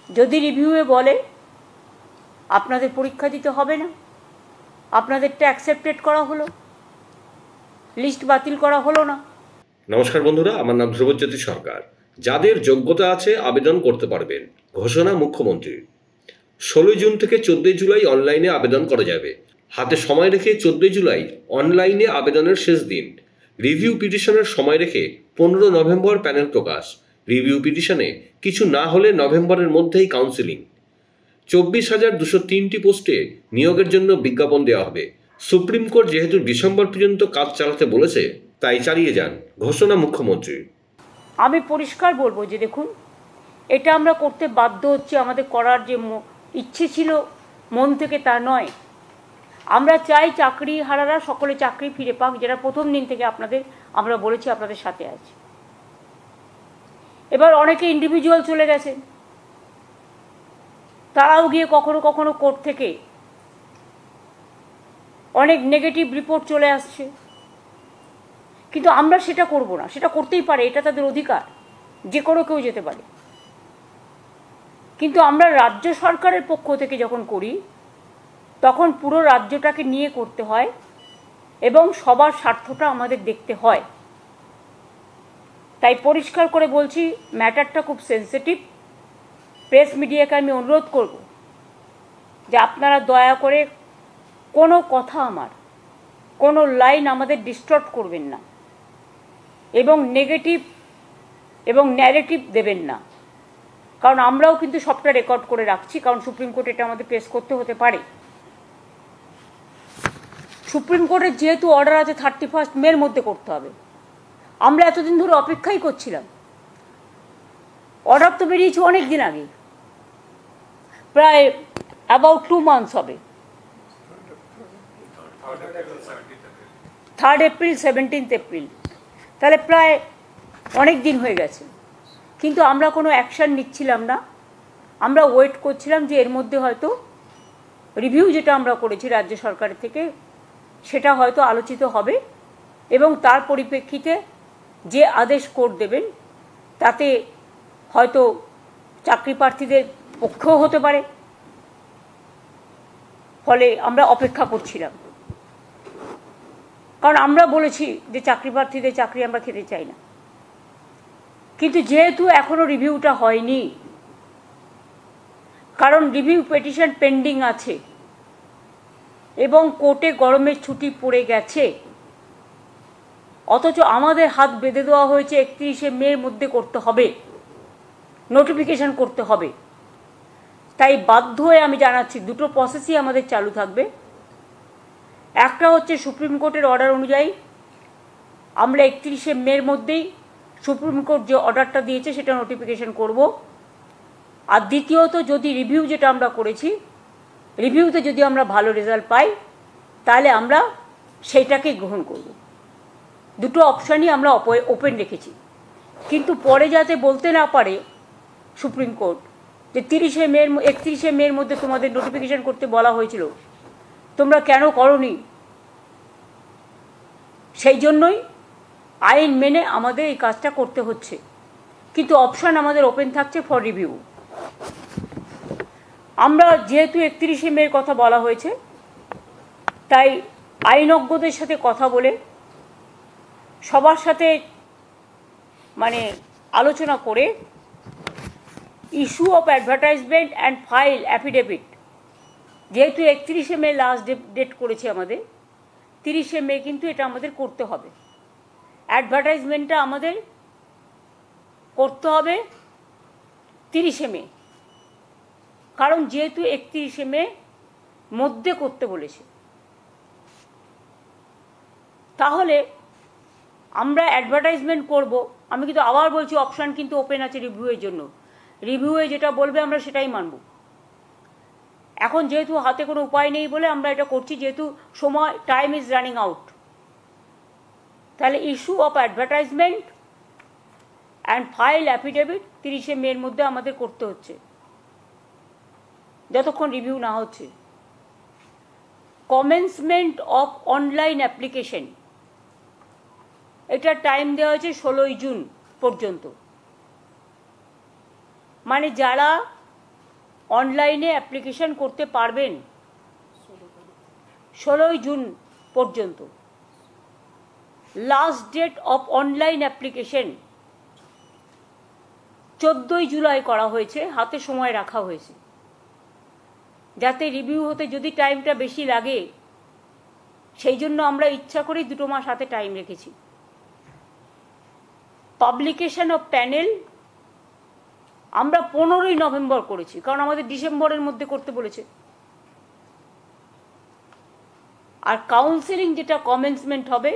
যদি রিভিউয়ে বলে আপনাদের পরীক্ষা দিতে হবে না, আপনাদেরটা অ্যাকসেপ্টেড করা হলো, লিস্ট বাতিল করা হলো না। নমস্কার বন্ধুরা, আমার নাম ধ্রুবজ্যোতি সরকার। যাদের যোগ্যতা আছে আবেদন করতে পারবেন, ঘোষণা মুখ্যমন্ত্রীর। 16 জুন থেকে 14 জুলাই অনলাইনে আবেদন করা যাবে। হাতে সময় রেখে 14 জুলাই অনলাইনে আবেদনের শেষ দিন। রিভিউ পিটিশনের সময় রেখে 15 নভেম্বর প্যানেল প্রকাশ। রিভিউ পিটিশনে কিছু না হলে নভেম্বরের মধ্যেই কাউন্সিলিং। 24,203টি পোস্টে নিয়োগের জন্য বিজ্ঞাপন দেওয়া হবে। সুপ্রিম কোর্ট যেহেতু ডিসেম্বর পর্যন্ত কাজ চালাতে বলেছে, তাই চালিয়ে যান, ঘোষণা মুখ্যমন্ত্রীর। আমি পরিষ্কার বলবো যে দেখুন, এটা আমরা করতে বাধ্য হচ্ছি, আমাদের করার যে ইচ্ছে ছিল মন থেকে তা নয়। আমরা চাই চাকরি হারারা সকলে চাকরি ফিরে পাক, যারা প্রথম দিন থেকে আমরা বলেছি আপনাদের সাথে আছি। এবার অনেকে ইন্ডিভিজুয়াল চলে গেছে, তারাও গিয়ে কখনো কখনো কোর্ট থেকে অনেক নেগেটিভ রিপোর্ট চলে আসছে, কিন্তু আমরা সেটা করব না। সেটা করতেই পারে, এটা তাদের অধিকার, যে কোনো কেউ যেতে পারে। কিন্তু আমরা রাজ্য সরকারের পক্ষ থেকে যখন করি, তখন পুরো রাজ্যটাকে নিয়ে করতে হয় এবং সবার স্বার্থটা আমাদের দেখতে হয়। তাই পরিষ্কার করে বলছি, ম্যাটারটা খুব সেন্সিটিভ। প্রেস মিডিয়াকে আমি অনুরোধ করব যে আপনারা দয়া করে কোনো কথা, কোনো লাইন আমাদের ডিস্টর্ব করবেন না এবং নেগেটিভ এবং ন্যারেটিভ দেবেন না। কারণ আমরাও কিন্তু সবটা রেকর্ড করে রাখছি, কারণ সুপ্রিম কোর্ট এটা আমাদের পেশ করতে হতে পারে। সুপ্রিম কোর্টের যেহেতু অর্ডার আছে 31 মের মধ্যে করতে হবে, আমরা এতদিন ধরে অপেক্ষাই করছিলাম। অর্ডার তো বেরিয়েছে অনেক দিন আগে, প্রায় অ্যাবাউট 2 মান্থস হবে। 3 এপ্রিল 17 এপ্রিল, তাহলে প্রায় অনেক দিন হয়ে গেছে। কিন্তু আমরা কোনো অ্যাকশান নিচ্ছিলাম না। আমরা ওয়েট করছিলাম যে এর মধ্যে হয়তো রিভিউ যেটা আমরা করেছি রাজ্য সরকারের থেকে, সেটা হয়তো আলোচিত হবে এবং তার পরিপ্রেক্ষিতে যে আদেশ কোর্ট দেবেন তাতে হয়তো চাকরি প্রার্থীদের পক্ষেও হতে পারে। ফলে আমরা অপেক্ষা করছিলাম, কারণ আমরা বলেছি যে চাকরি প্রার্থীদের চাকরি আমরা খেতে চাই না। কিন্তু যেহেতু এখনো রিভিউটা হয়নি, কারণ রিভিউ পিটিশন পেন্ডিং আছে এবং কোর্টে গরমের ছুটি পড়ে গেছে, অথচ আমাদের হাত বেঁধে দেওয়া হয়েছে 31শে মের মধ্যে করতে হবে, নোটিফিকেশন করতে হবে। তাই বাধ্য হয়ে আমি জানাচ্ছি, দুটো প্রসেসই আমাদের চালু থাকবে। একটা হচ্ছে সুপ্রিম কোর্টের অর্ডার অনুযায়ী আমরা 31শে মের মধ্যেই সুপ্রিম কোর্ট যে অর্ডারটা দিয়েছে সেটা নোটিফিকেশন করব। আর দ্বিতীয়ত, যদি রিভিউ যেটা আমরা করেছি, রিভিউতে যদি আমরা ভালো রেজাল্ট পাই, তাহলে আমরা সেইটাকে গ্রহণ করব। দুটো অপশানই আমরা ওপেন রেখেছি। কিন্তু পরে যাতে বলতে না পারে সুপ্রিম কোর্ট যে 31শে মের মধ্যে তোমাদের নোটিফিকেশন করতে বলা হয়েছিল, তোমরা কেন করোনি, সেই জন্যই আইন মেনে আমাদের এই কাজটা করতে হচ্ছে। কিন্তু অপশান আমাদের ওপেন থাকছে ফর রিভিউ। আমরা যেহেতু 31শে মের কথা বলা হয়েছে, তাই আইনজ্ঞদের সাথে কথা বলে সবার সাথে আলোচনা করে issue of advertisement and file affidavit, যেহেতু 31শে মে লাস্ট ডেট করেছে আমাদের, 30শে মে কিন্তু এটা আমাদের করতে হবে। অ্যাডভার্টাইজমেন্টটা আমাদের করতে হবে 30শে মে, কারণ যেহেতু 31শে মে মধ্যে করতে বলেছে। তাহলে আমরা অ্যাডভার্টাইজমেন্ট করব। আমি কিন্তু আবার বলছি, অপশান কিন্তু ওপেন আছে রিভিউয়ের জন্য। রিভিউয়ে যেটা বলবে আমরা সেটাই মানব। এখন যেহেতু হাতে কোনো উপায় নেই বলে আমরা এটা করছি, যেহেতু সময়, টাইম ইজ রানিং আউট। তাহলে issue of advertisement and file affidavit 30শে মের মধ্যে আমাদের করতে হচ্ছে, যতক্ষণ রিভিউ না হচ্ছে। কমেন্সমেন্ট অফ অনলাইন অ্যাপ্লিকেশন, এটা টাইম দেওয়া হয়েছে 16 জুন পর্যন্ত। মানে যারা অনলাইনে অ্যাপ্লিকেশন করতে পারবেন 16ই জুন পর্যন্ত। Last date of online application 14ই জুলাই করা হয়েছে, হাতে সময় রাখা হয়েছে, যাতে রিভিউ হতে যদি টাইমটা বেশি লাগে সেই জন্য আমরা ইচ্ছা করেই 2 মাস হাতে টাইম রেখেছি। পাবলিকেশন অফ প্যানেল আমরা 15ই নভেম্বর করেছি, কারণ আমাদের ডিসেম্বরের মধ্যে করতে বলেছে। আর কাউন্সেলিং যেটা কমেন্সমেন্ট হবে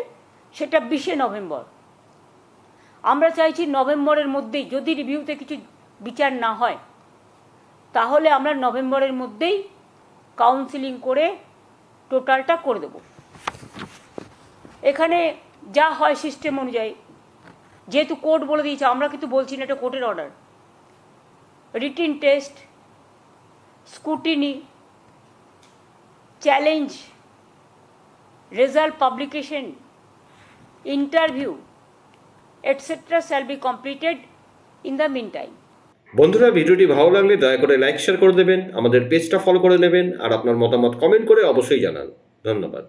সেটা 20শে নভেম্বর। আমরা চাইছি নভেম্বরের মধ্যেই, যদি রিভিউতে কিছু বিচার না হয় তাহলে আমরা নভেম্বরের মধ্যেই কাউন্সেলিং করে টোটালটা করে দেব। এখানে যা হয় সিস্টেম অনুযায়ী, যেহেতু কোর্ট বলে দিয়েছে, আমরা কিন্তু বলছি না, এটা কোর্টের order. Written test, scrutiny, challenge, result publication, interview etc. shall be completed in the meantime. বন্ধুরা, ভিডিওটি ভালো লাগলে দয়া করে লাইক শেয়ার করে দেবেন, আমাদের পেজটা ফলো করে নেবেন, আর আপনার মতামত কমেন্ট করে অবশ্যই জানান। ধন্যবাদ।